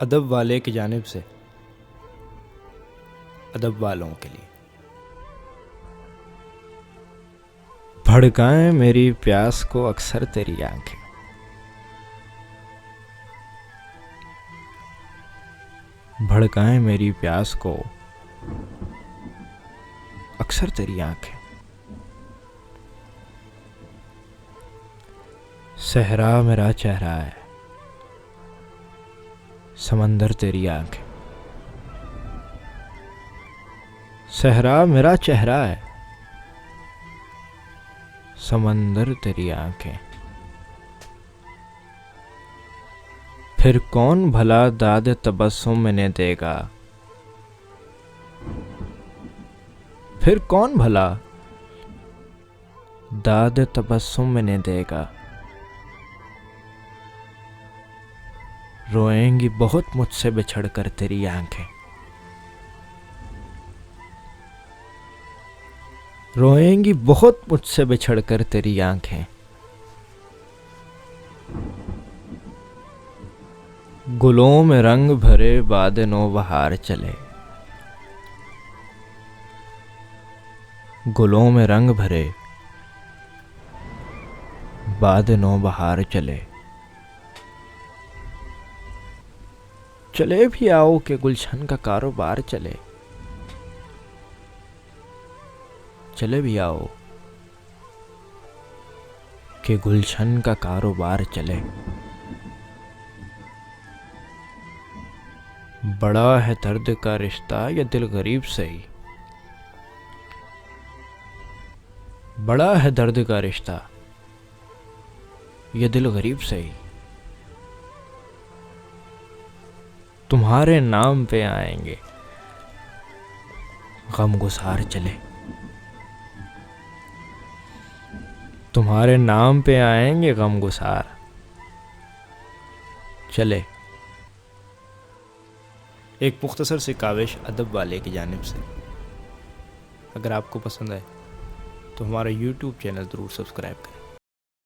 अदब वाले की जानिब से अदब वालों के लिए। भड़काएं मेरी प्यास को अक्सर तेरी आंखें, भड़काएं मेरी प्यास को अक्सर तेरी आंखें। सहरा मेरा चेहरा है, समंदर तेरी आंखें। सहरा मेरा चेहरा है, समंदर तेरी आंखें। फिर कौन भला दाद तबस्सुम इन्हें देगा, फिर कौन भला दाद तबस्सुम इन्हें देगा। रोएंगी बहुत मुझसे बिछड़ कर तेरी आंखें, रोएंगी बहुत मुझसे बिछड़ कर तेरी आंखें। गुलों में रंग भरे बाद नो बहार चले, गुलों में रंग भरे बाद नो बहार चले। चले भी आओ कि गुलशन का कारोबार चले, चले भी आओ कि गुलशन का कारोबार चले। बड़ा है दर्द का रिश्ता या दिल गरीब से ही, बड़ा है दर्द का रिश्ता ये दिल गरीब से ही। तुम्हारे नाम पे आएंगे गम गुसार चले, तुम्हारे नाम पे आएंगे गम गुसार चले। एक मुख्तसर सी काविश अदब वाले की जानिब से। अगर आपको पसंद आए तो हमारा YouTube चैनल ज़रूर सब्सक्राइब करें।